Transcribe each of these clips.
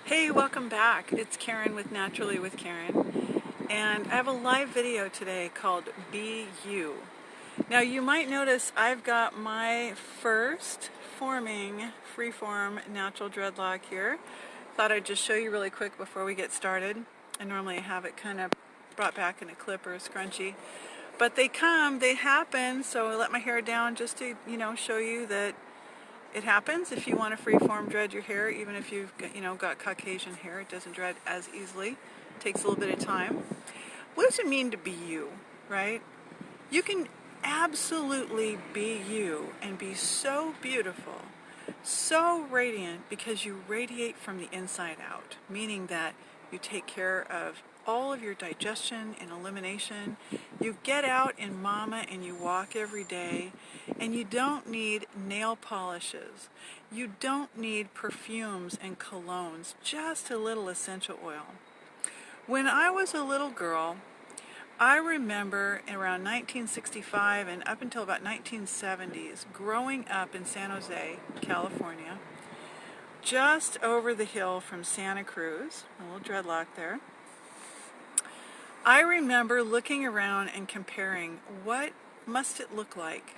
Hey, welcome back. It's Karen with Naturally with Karen, and I have a live video today called Be You. Now you might notice I've got my first forming freeform natural dreadlock here. Thought I'd just show you really quick before we get started. I normally have it kind of brought back in a clip or a scrunchie, but they happen, so I let my hair down just to, show you that it happens. If you want to freeform dread your hair, even if you've got Caucasian hair, it doesn't dread as easily. It takes a little bit of time. What does it mean to be you, right? You can absolutely be you and be so beautiful, so radiant, because you radiate from the inside out, meaning that you take care of all of your digestion and elimination. You get out in mama and you walk every day, and you don't need nail polishes. You don't need perfumes and colognes, just a little essential oil. When I was a little girl, I remember around 1965 and up until about 1970s, growing up in San Jose, California, just over the hill from Santa Cruz, a little dreadlock there. I remember looking around and comparing, what must it look like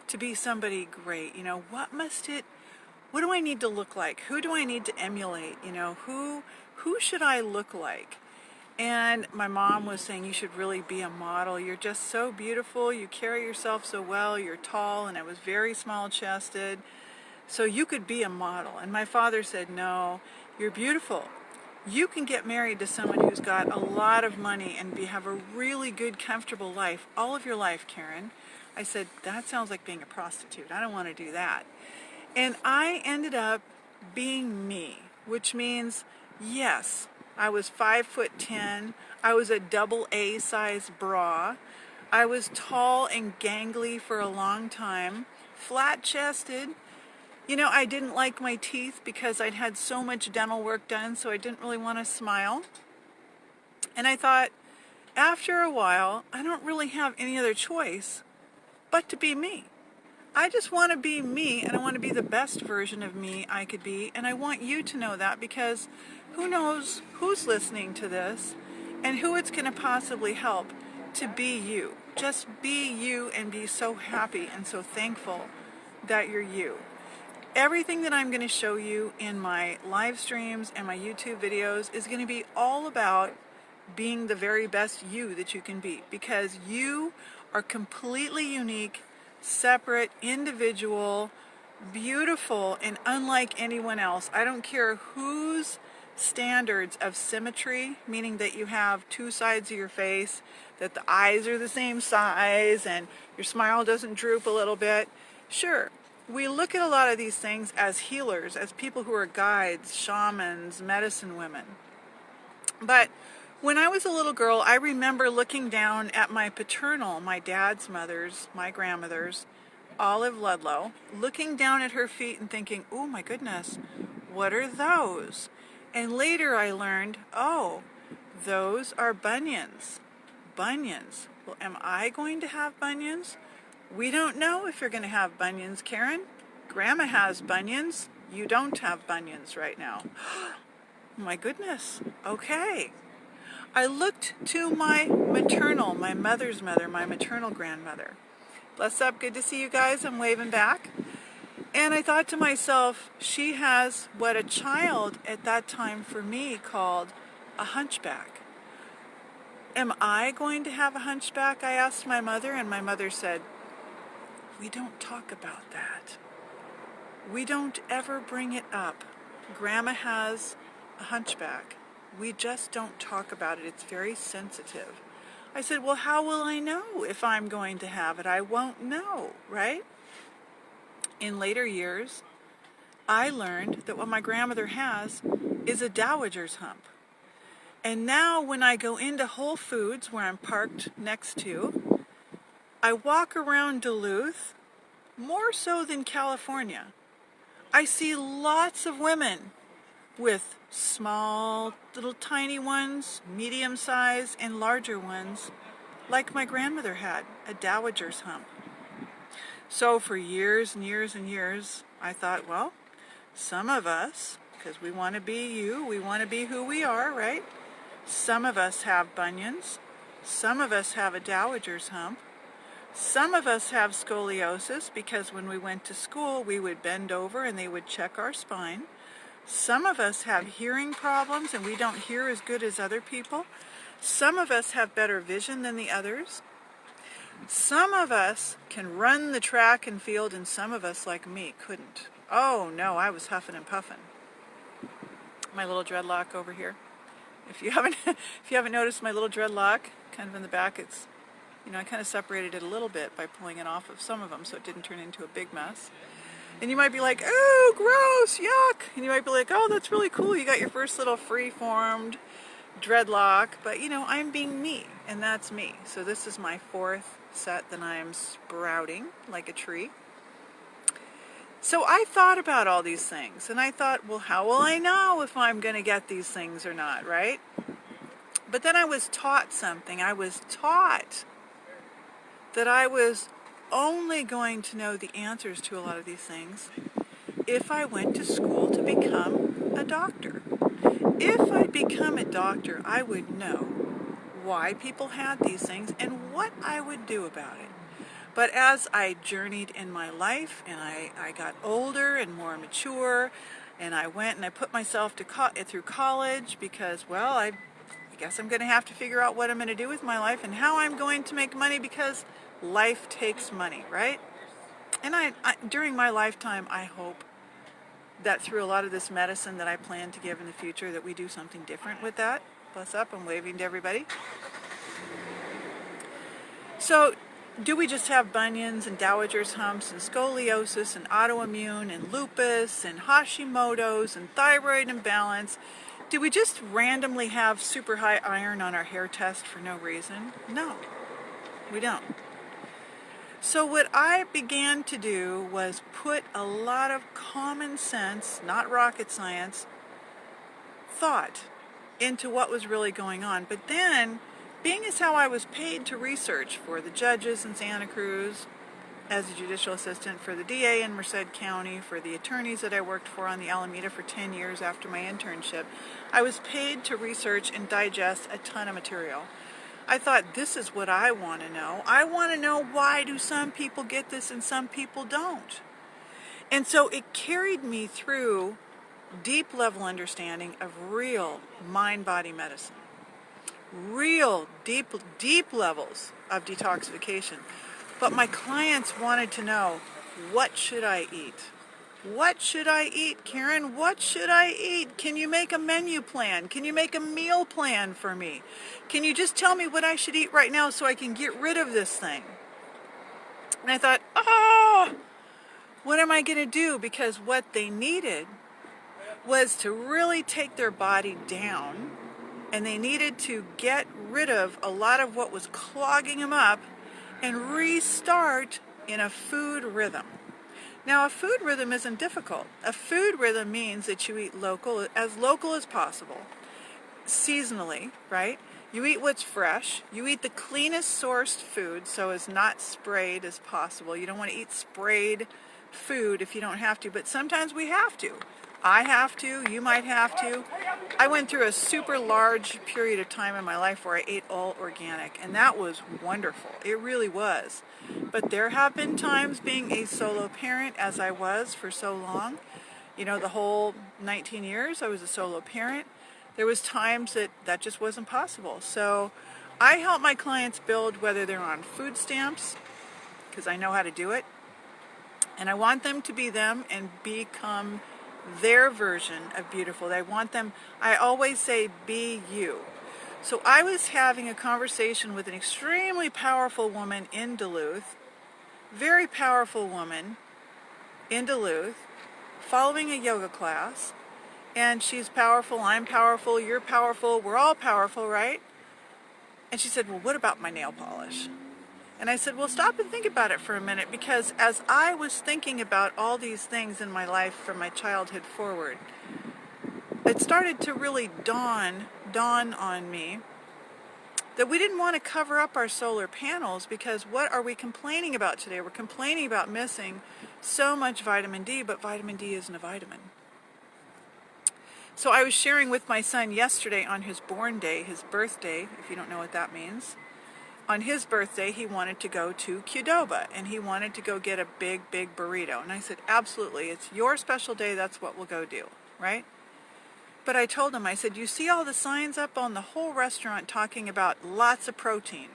to be somebody great? What do I need to look like? Who do I need to emulate? Who should I look like? And my mom was saying, you should really be a model. You're just so beautiful. You carry yourself so well. You're tall, and I was very small-chested. So you could be a model. And my father said, no, you're beautiful. You can get married to someone who's got a lot of money and have a really good, comfortable life all of your life, Karen. I said, that sounds like being a prostitute. I don't want to do that. And I ended up being me, which means, yes, I was 5'10". I was a double A size bra. I was tall and gangly for a long time, flat-chested. I didn't like my teeth because I'd had so much dental work done, so I didn't really want to smile. And I thought, after a while, I don't really have any other choice but to be me. I just want to be me, and I want to be the best version of me I could be, and I want you to know that, because who knows who's listening to this and who it's going to possibly help to be you. Just be you and be so happy and so thankful that you're you. Everything that I'm going to show you in my live streams and my YouTube videos is going to be all about being the very best you that you can be, because you are completely unique, separate, individual, beautiful, and unlike anyone else. I don't care whose standards of symmetry, meaning that you have two sides of your face, that the eyes are the same size, and your smile doesn't droop a little bit. Sure, we look at a lot of these things as healers, as people who are guides, shamans, medicine women. But when I was a little girl, I remember looking down at my dad's mother's, my grandmother's, Olive Ludlow, looking down at her feet and thinking, oh my goodness, what are those? And later I learned, oh, those are bunions. Bunions. Well, am I going to have bunions? We don't know if you're going to have bunions, Karen. Grandma has bunions. You don't have bunions right now. My goodness. Okay. I looked to my mother's mother, my maternal grandmother. Bless up. Good to see you guys. I'm waving back. And I thought to myself, she has what a child at that time for me called a hunchback. Am I going to have a hunchback? I asked my mother, and my mother said, we don't talk about that. We don't ever bring it up. Grandma has a hunchback. We just don't talk about it. It's very sensitive. I said, well, how will I know if I'm going to have it? I won't know, right? In later years, I learned that what my grandmother has is a dowager's hump. And now when I go into Whole Foods, where I'm parked next to, I walk around Duluth, more so than California. I see lots of women with small, little tiny ones, medium size, and larger ones, like my grandmother had, a dowager's hump. So for years and years and years, I thought, well, some of us because we want to be you, we want to be who we are, right? Some of us have bunions, some of us have a dowager's hump, some of us have scoliosis because when we went to school we would bend over and they would check our spine. Some of us have hearing problems and we don't hear as good as other people. Some of us have better vision than the others. Some of us can run the track and field and some of us, like me, couldn't. Oh no, I was huffing and puffing. My little dreadlock over here. If you haven't noticed my little dreadlock, kind of in the back, it's, I kind of separated it a little bit by pulling it off of some of them so it didn't turn into a big mess. And you might be like, oh, gross, yuck. And you might be like, oh, that's really cool. You got your first little free-formed dreadlock. But, I'm being me, and that's me. So this is my fourth set that I'm sprouting like a tree. So I thought about all these things, and I thought, well, how will I know if I'm going to get these things or not, right? But then I was taught something. I was taught that I was only going to know the answers to a lot of these things if I went to school to become a doctor. If I become a doctor, I would know why people had these things and what I would do about it. But as I journeyed in my life and I got older and more mature, and I went and I put myself through college because, well, I guess I'm going to have to figure out what I'm going to do with my life and how I'm going to make money, because life takes money, right? And I during my lifetime, I hope that through a lot of this medicine that I plan to give in the future, that we do something different with that. Bless up, I'm waving to everybody. So, do we just have bunions and dowager's humps and scoliosis and autoimmune and lupus and Hashimoto's and thyroid imbalance? Do we just randomly have super high iron on our hair test for no reason? No, we don't. So what I began to do was put a lot of common sense, not rocket science, thought into what was really going on. But then, being as how I was paid to research for the judges in Santa Cruz, as a judicial assistant for the DA in Merced County, for the attorneys that I worked for on the Alameda for 10 years after my internship, I was paid to research and digest a ton of material. I thought, this is what I want to know. I want to know, why do some people get this and some people don't? And so it carried me through deep level understanding of real mind-body medicine. Real deep levels of detoxification. But my clients wanted to know, what should I eat? What should I eat, Karen? What should I eat? Can you make a menu plan? Can you make a meal plan for me? Can you just tell me what I should eat right now so I can get rid of this thing? And I thought, what am I going to do? Because what they needed was to really take their body down, and they needed to get rid of a lot of what was clogging them up and restart in a food rhythm. Now, a food rhythm isn't difficult. A food rhythm means that you eat local as possible, seasonally, right? You eat what's fresh. You eat the cleanest sourced food, so as not sprayed as possible. You don't want to eat sprayed food if you don't have to, but sometimes we have to. I have to, you might have to. I went through a super large period of time in my life where I ate all organic, and that was wonderful. It really was. But there have been times, being a solo parent, as I was for so long, the whole 19 years I was a solo parent, there was times that just wasn't possible. So I help my clients build, whether they're on food stamps, because I know how to do it, and I want them to be them and become their version of beautiful. I always say, be you. So I was having a conversation with an extremely powerful woman in Duluth, very powerful woman in Duluth, following a yoga class, and she's powerful, I'm powerful, you're powerful, we're all powerful, right? And she said, well, what about my nail polish? And I said, well, stop and think about it for a minute, because as I was thinking about all these things in my life from my childhood forward, it started to really dawn on me that we didn't want to cover up our solar panels, because what are we complaining about today? We're complaining about missing so much vitamin D, but vitamin D isn't a vitamin. So I was sharing with my son yesterday on his born day, his birthday, if you don't know what that means. On his birthday, he wanted to go to Qdoba, and he wanted to go get a big, big burrito. And I said, absolutely, it's your special day, that's what we'll go do, right? But I told him, I said, you see all the signs up on the whole restaurant talking about lots of protein.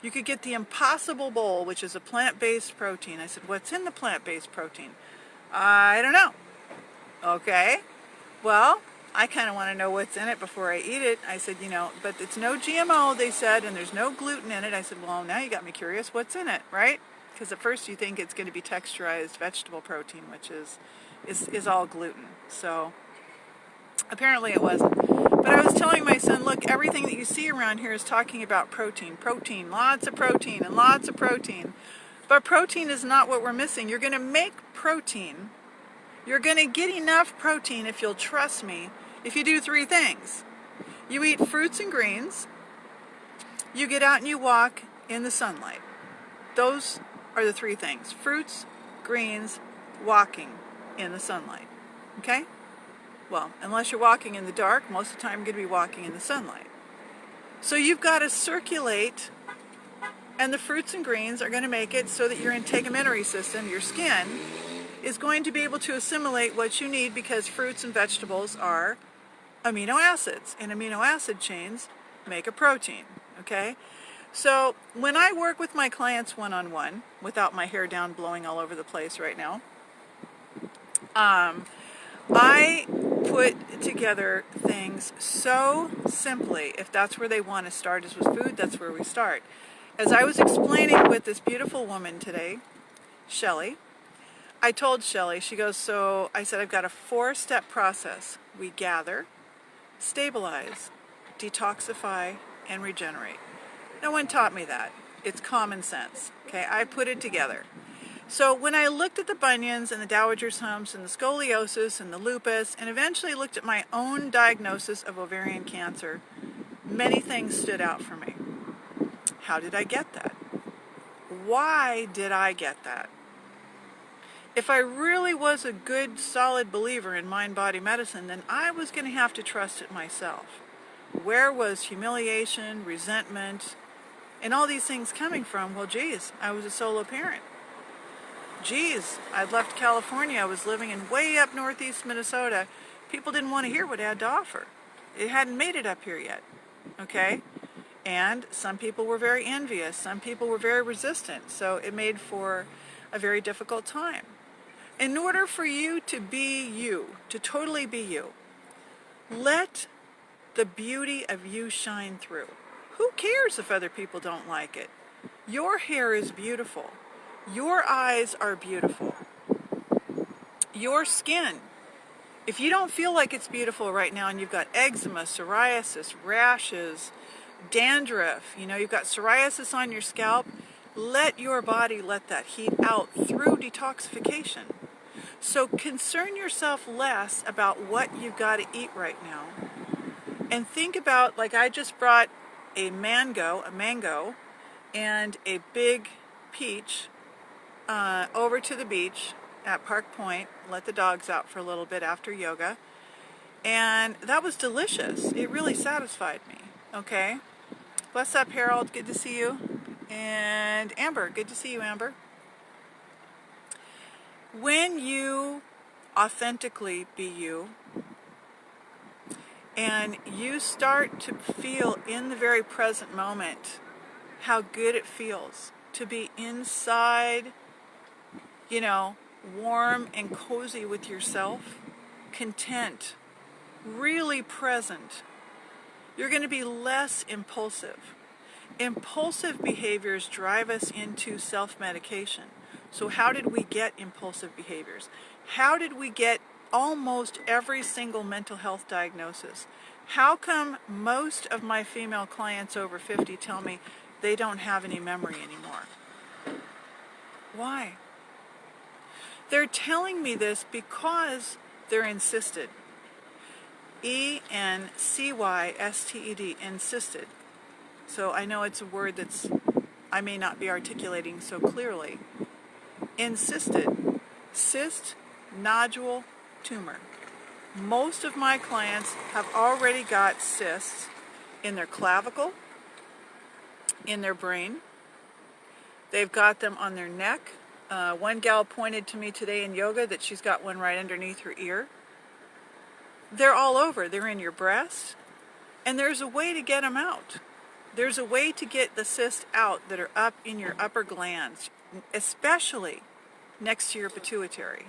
You could get the Impossible Bowl, which is a plant-based protein. I said, what's in the plant-based protein? I don't know. Okay. Well, I kind of want to know what's in it before I eat it. I said, but it's no GMO, they said, and there's no gluten in it. I said, well, now you got me curious. What's in it, right? Because at first you think it's going to be texturized vegetable protein, which is all gluten. So apparently it wasn't. But I was telling my son, look, everything that you see around here is talking about protein. Protein, lots of protein and lots of protein. But protein is not what we're missing. You're going to make protein. You're going to get enough protein, if you'll trust me, if you do three things. You eat fruits and greens. You get out and you walk in the sunlight. Those are the three things. Fruits, greens, walking in the sunlight. Okay? Well, unless you're walking in the dark, most of the time you're going to be walking in the sunlight. So you've got to circulate, and the fruits and greens are going to make it so that your integumentary system, your skin, is going to be able to assimilate what you need, because fruits and vegetables are amino acids, and amino acid chains make a protein, okay? So when I work with my clients one-on-one, without my hair down blowing all over the place right now, I put together things so simply. If that's where they want to start is with food, that's where we start. As I was explaining with this beautiful woman today, Shelley, I told Shelley, she goes, so I said, I've got a 4-step process. We gather, stabilize, detoxify, and regenerate. No one taught me that. It's common sense. Okay, I put it together. So when I looked at the bunions and the dowager's humps and the scoliosis and the lupus, and eventually looked at my own diagnosis of ovarian cancer, many things stood out for me. How did I get that? Why did I get that? If I really was a good, solid believer in mind-body medicine, then I was going to have to trust it myself. Where was humiliation, resentment, and all these things coming from? Well, geez, I was a solo parent. Geez, I'd left California. I was living in way up northeast Minnesota. People didn't want to hear what I had to offer. It hadn't made it up here yet, okay? And some people were very envious. Some people were very resistant. So it made for a very difficult time. In order for you to be you, to totally be you, let the beauty of you shine through. Who cares if other people don't like it? Your hair is beautiful. Your eyes are beautiful. Your skin. If you don't feel like it's beautiful right now and you've got eczema, psoriasis, rashes, dandruff, you've got psoriasis on your scalp, let your body let that heat out through detoxification. So concern yourself less about what you've got to eat right now. And think about, like I just brought a mango, and a big peach over to the beach at Park Point, let the dogs out for a little bit after yoga, and that was delicious. It really satisfied me, okay? Bless up, Harold, good to see you. And Amber, good to see you, Amber. When you authentically be you, and you start to feel in the very present moment how good it feels to be inside, warm and cozy with yourself, content, really present, you're going to be less impulsive. Impulsive behaviors drive us into self-medication. So how did we get impulsive behaviors? How did we get almost every single mental health diagnosis? How come most of my female clients over 50 tell me they don't have any memory anymore? Why? They're telling me this because they're insisted. E-N-C-Y-S-T-E-D, insisted. So I know it's a word that's I may not be articulating so clearly. Insisted. Cyst, nodule, tumor. most of my clients have already got cysts in their clavicle, in their brain. They've got them on their neck. One gal pointed to me today in yoga that she's got one right underneath her ear. They're all over. They're in your breast. And there's a way to get them out. There's a way to get the cysts out that are up in your upper glands, especially next to your pituitary.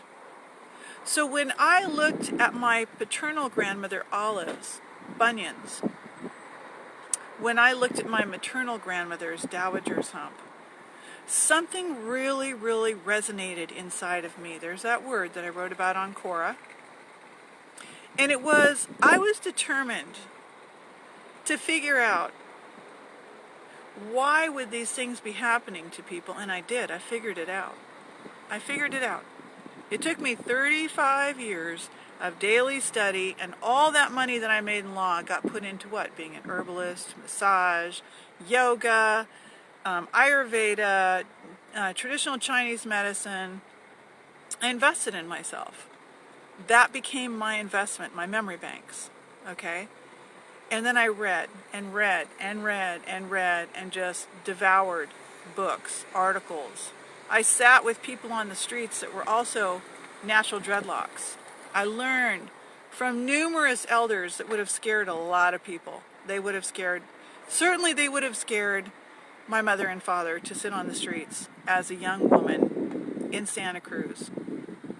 So when I looked at my paternal grandmother Olive's bunions, when I looked at my maternal grandmother's dowager's hump, something really, really resonated inside of me. There's that word that I wrote about on Quora. And it was, I was determined to figure out why would these things be happening to people, and I did. I figured it out. I figured it out. It took me 35 years of daily study, and all that money that I made in law got put into what? Being an herbalist, massage, yoga, Ayurveda, traditional Chinese medicine. I invested in myself. That became my investment, my memory banks, okay? And then I read and read and read and read and just devoured books, articles. I sat with people on the streets that were also natural dreadlocks. I learned from numerous elders that would have scared a lot of people. They would have scared, certainly they would have scared my mother and father to sit on the streets as a young woman in Santa Cruz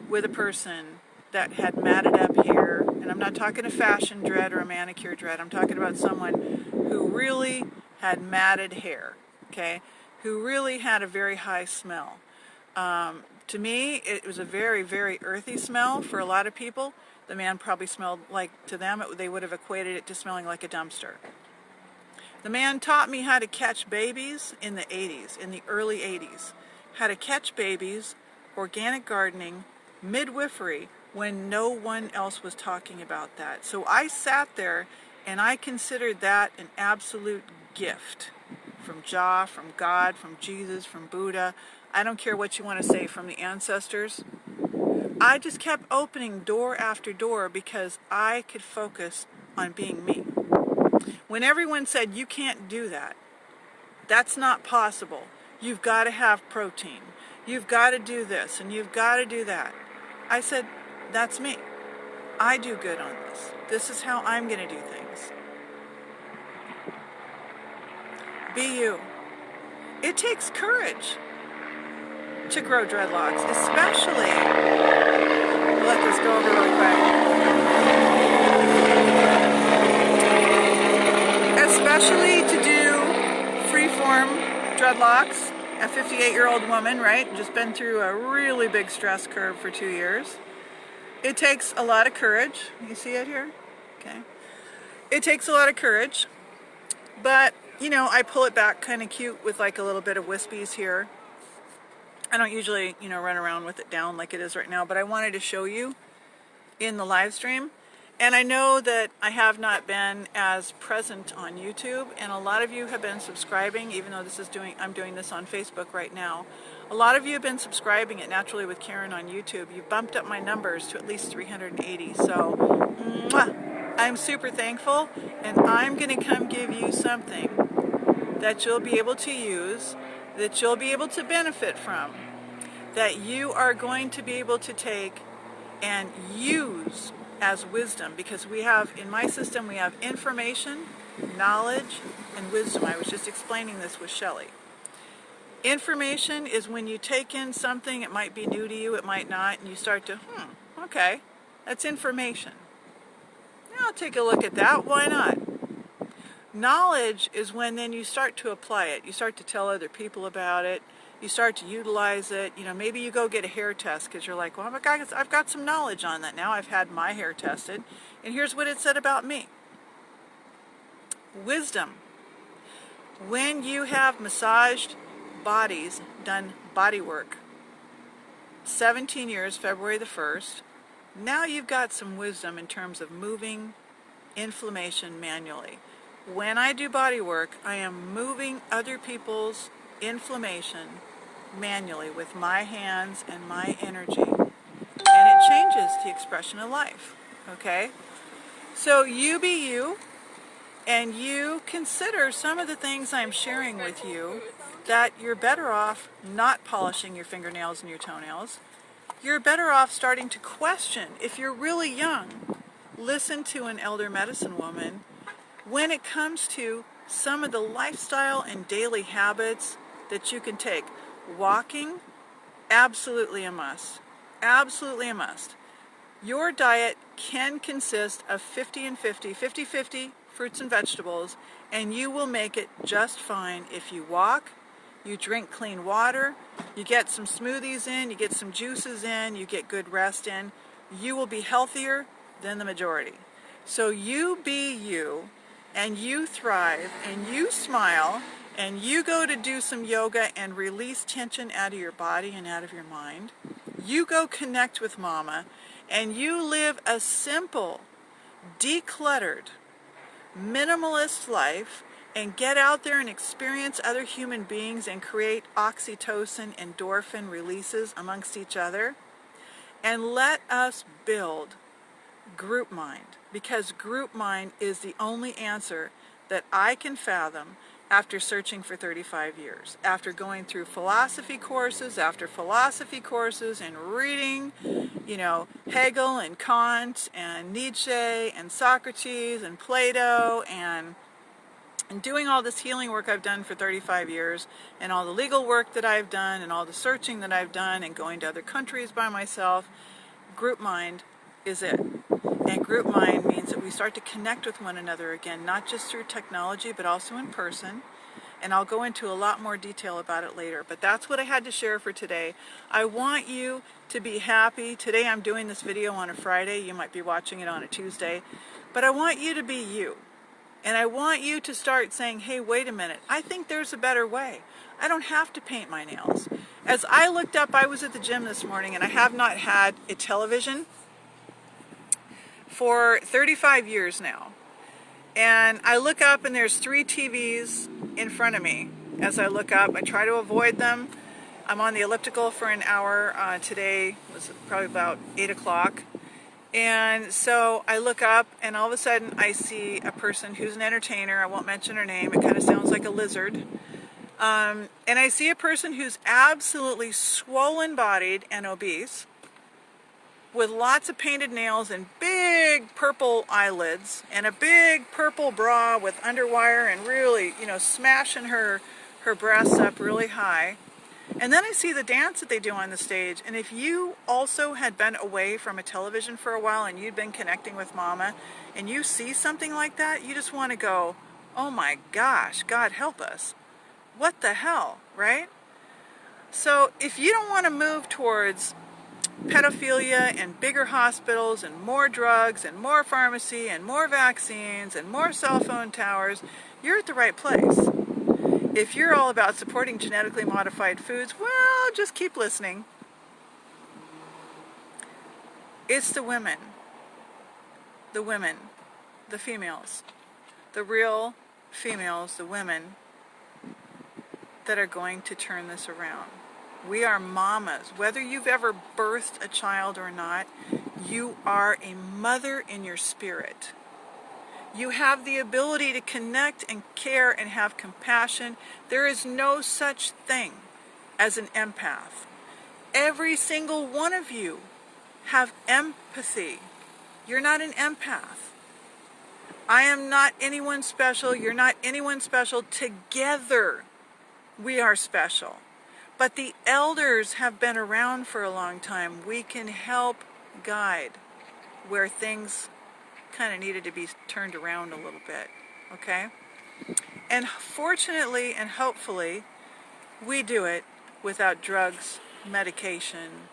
with a person that had matted up hair. And I'm not talking a fashion dread or a manicure dread. I'm talking about someone who really had matted hair, okay? Who really had a very high smell. To me, it was a very, very earthy smell. For a lot of people, the man probably smelled like, to them, they would have equated it to smelling like a dumpster. The man taught me how to catch babies in the 80s, in the early 80s. How to catch babies, organic gardening, midwifery, when no one else was talking about that. So I sat there and I considered that an absolute gift from Jah, from God, from Jesus, from Buddha. I don't care what you want to say, from the ancestors. I just kept opening door after door because I could focus on being me. When everyone said, you can't do that, that's not possible. You've got to have protein. You've got to do this and you've got to do that. I said, that's me. I do good on this. This is how I'm going to do things. Be you. It takes courage to grow dreadlocks, especially, let this go over really quick, especially to do freeform dreadlocks. A 58-year-old woman, right? Just been through a really big stress curve for 2 years. It takes a lot of courage. You see it here? Okay. It takes a lot of courage, but, you know, I pull it back kind of cute with like a little bit of wispies here. I don't usually, you know, run around with it down like it is right now, but I wanted to show you in the live stream. And I know that I have not been as present on YouTube, and a lot of you have been subscribing, even though I'm doing this on Facebook right now. A lot of you have been subscribing at Naturally with Karen on YouTube. You've bumped up my numbers to at least 380. So, I'm super thankful, and I'm going to come give you something that you'll be able to use, that you'll be able to benefit from, that you are going to be able to take and use as wisdom, because we have, in my system, we have information, knowledge, and wisdom. I was just explaining this with Shelley. Information is when you take in something, it might be new to you, it might not, and you start to, okay, that's information. Yeah, I'll take a look at that, why not? Knowledge is when then you start to apply it. You start to tell other people about it. You start to utilize it. You know, maybe you go get a hair test because you're like, well, I've got some knowledge on that now. I've had my hair tested, and here's what it said about me. Wisdom. When you have massaged bodies, done body work, 17 years, February the 1st, now you've got some wisdom in terms of moving inflammation manually. When I do body work, I am moving other people's inflammation manually with my hands and my energy, and it changes the expression of life. okay? So you be you, and you consider some of the things I'm sharing with you, that you're better off not polishing your fingernails and your toenails. You're better off starting to question. If you're really young, listen to an elder medicine woman when it comes to some of the lifestyle and daily habits that you can take. Walking, absolutely a must. Absolutely a must. Your diet can consist of 50 and 50, 50-50 fruits and vegetables, and you will make it just fine if you walk, you drink clean water, you get some smoothies in, you get some juices in, you get good rest in. You will be healthier than the majority. So you be you, and you thrive, and you smile, and you go to do some yoga and release tension out of your body and out of your mind. You go connect with Mama, and you live a simple, decluttered, minimalist life, and get out there and experience other human beings and create oxytocin, endorphin releases amongst each other. And let us build group mind, because group mind is the only answer that I can fathom after searching for 35 years, after going through philosophy courses after philosophy courses and reading, Hegel and Kant and Nietzsche and Socrates and Plato and doing all this healing work I've done for 35 years, and all the legal work that I've done, and all the searching that I've done, and going to other countries by myself. Group mind is it. And group mind means that we start to connect with one another again, not just through technology, but also in person. And I'll go into a lot more detail about it later. But that's what I had to share for today. I want you to be happy. Today I'm doing this video on a Friday. You might be watching it on a Tuesday. But I want you to be you. And I want you to start saying, hey, wait a minute. I think there's a better way. I don't have to paint my nails. As I looked up, I was at the gym this morning, and I have not had a television for 35 years now. And I look up and there's 3 TVs in front of me. As I look up, I try to avoid them. I'm on the elliptical for an hour. Today was probably about 8 o'clock. And so I look up, and all of a sudden I see a person who's an entertainer. I won't mention her name. It kind of sounds like a lizard. And I see a person who's absolutely swollen-bodied and obese, with lots of painted nails and big purple eyelids and a big purple bra with underwire and really, smashing her breasts up really high. And then I see the dance that they do on the stage. And if you also had been away from a television for a while and you'd been connecting with Mama, and you see something like that, you just want to go, oh my gosh, God help us. What the hell, right? So if you don't want to move towards pedophilia and bigger hospitals and more drugs and more pharmacy and more vaccines and more cell phone towers, you're at the right place. If you're all about supporting genetically modified foods, well, just keep listening. It's the women, the females, the real females, the women that are going to turn this around. We are mamas. Whether you've ever birthed a child or not, you are a mother in your spirit. You have the ability to connect and care and have compassion. There is no such thing as an empath. Every single one of you have empathy. You're not an empath. I am not anyone special. You're not anyone special. Together, we are special. But the elders have been around for a long time. We can help guide where things kind of needed to be turned around a little bit, okay? And fortunately and hopefully, we do it without drugs, medication,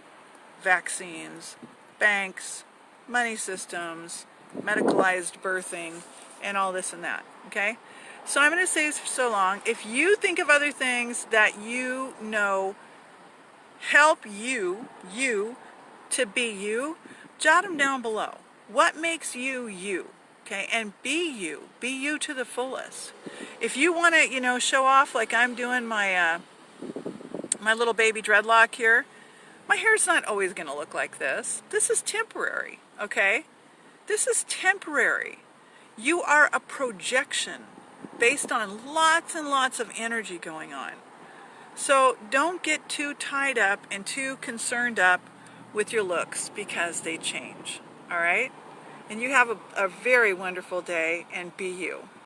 vaccines, banks, money systems, medicalized birthing, and all this and that, okay? So I'm going to say this for so long. If you think of other things that you know help you to be you, jot them down below. What makes you you? Okay, and be you to the fullest. If you want to, show off like I'm doing my my little baby dreadlock here, my hair's not always going to look like this. This is temporary, okay? This is temporary. You are a projection based on lots and lots of energy going on. So don't get too tied up and too concerned up with your looks because they change. All right? And you have a very wonderful day, and be you.